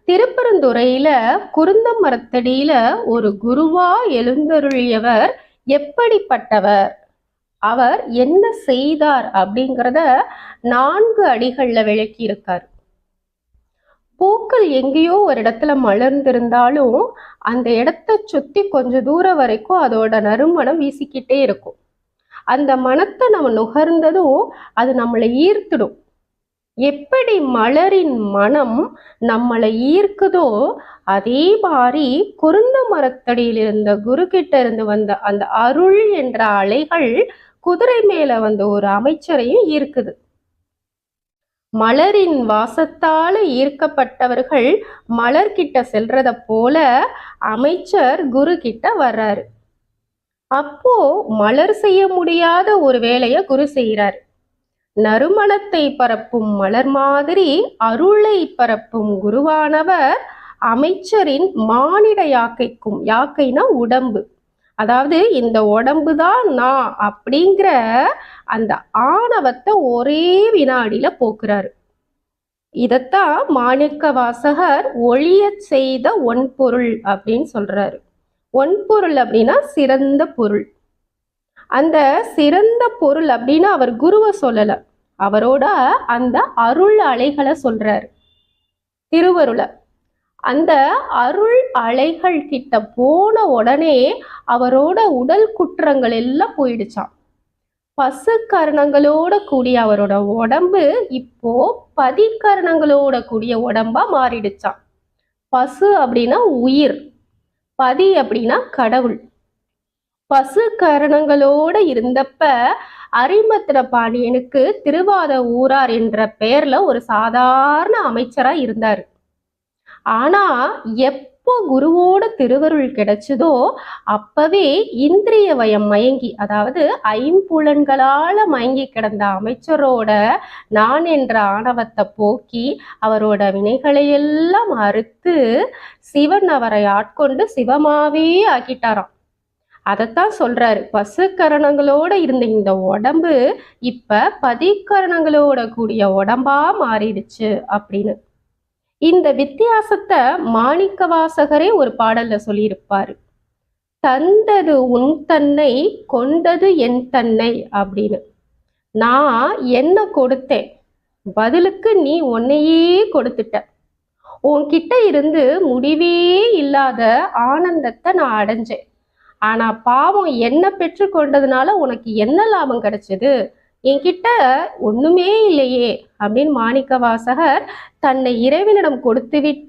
திருப்பெருந்துறையில குருந்த மரத்தடியில ஒரு குருவா எழுந்தருளியவர் எப்படிப்பட்டவர், அவர் என்ன செய்தார் அப்படிங்கிறத 4 அடிகள்ல விளக்கி இருக்கார். பூக்கள் எங்கேயோ ஒரு இடத்துல மலர்ந்திருந்தாலும் அந்த இடத்தை சுத்தி கொஞ்ச தூரம் வரைக்கும் அதோட நறுமணம் வீசிக்கிட்டே இருக்கும். அந்த மனத்தை நம்ம நுகர்ந்ததும் அது நம்மளை ஈர்த்துடும். எப்படி மலரின் மனம் நம்மளை ஈர்க்குதோ அதே மாதிரி குருந்த மரத்தடியில் இருந்த குரு கிட்ட இருந்து வந்த அந்த அருள் என்ற அலைகள் குதிரை மேல வந்த ஒரு அமைச்சரையும் ஈர்க்குது. மலரின் வாசத்தால ஈர்க்கப்பட்டவர்கள் மலர்கிட்ட செல்றத போல அமைச்சர் குரு கிட்ட வர்றாரு. அப்போ மலர் செய்ய முடியாத ஒரு வேலையை குரு செய்யறாரு. நறுமணத்தை பரப்பும் மலர் மாதிரி அருளை பரப்பும் குருவானவர் அமைச்சரின் மானிட யாக்கைக்கும், யாக்கைனா உடம்பு, அதாவது இந்த உடம்பு தான் நான் அப்படிங்கிற அந்த ஆணவத்தை ஒரே வினாடியில போக்குறாரு. இதத்தான் மாணிக்க வாசகர் ஒளிய செய்த ஒன்பொருள் அப்படின்னு சொல்றாரு. ஒன்பொருள் அப்படின்னா சிறந்த பொருள். அந்த சிறந்த பொருள் அப்படின்னு அவர் குருவை சொல்லல, அவரோட அந்த அருள் அலைகளை சொல்றாரு, திருவருளை. அந்த அருள் அலைகள் கிட்ட போன உடனே அவரோட உடல் குற்றங்கள் எல்லாம் போயிடுச்சான். பசு கரணங்களோட கூடிய அவரோட உடம்பு இப்போ பதிகரணங்களோட கூடிய உடம்பா மாறிடுச்சான். பசு அப்படின்னா உயிர், பதி அப்படின்னா கடவுள். பசு கரணங்களோட இருந்தப்ப அரிமத்திர பாண்டியனுக்கு திருவாத ஊரார் என்ற பெயர்ல ஒரு சாதாரண அமைச்சரா இருந்தாரு. ஆனா எப்போ குருவோட திருவருள் கிடைச்சதோ அப்பவே இந்திரிய வயம் மயங்கி, அதாவது ஐம்புலன்களால மயங்கி கிடந்த அமைச்சரோட நான் என்ற ஆணவத்தை போக்கி அவரோட வினைகளை எல்லாம் அறுத்து சிவன் அவரை ஆட்கொண்டு சிவமாவே ஆக்கிட்டாராம். அதைத்தான் சொல்றாரு, பசுக்கரணங்களோட இருந்த இந்த உடம்பு இப்ப பதிக்கரணங்களோட கூடிய உடம்பா மாறிடுச்சு அப்படின்னு. இந்த வித்தியாசத்தை மாணிக்க வாசகரே ஒரு பாடல்ல சொல்லியிருப்பாரு. தந்தது உன் தன்னை, கொண்டது என் தன்னை அப்படின்னு. நான் என்ன கொடுத்தேன், பதிலுக்கு நீ உன்னையே கொடுத்துட்ட. உன்கிட்ட இருந்து முடிவே இல்லாத ஆனந்தத்தை நான் அடைஞ்சேன். ஆனா பாவம் என்ன பெற்று கொண்டதுனால உனக்கு என்ன லாபம் கிடைச்சது, என்கிட்ட ஒண்ணுமே இல்லையே அப்படின்னு மாணிக்க வாசகர் தன்னை இறைவனிடம் கொடுத்துவிட்டு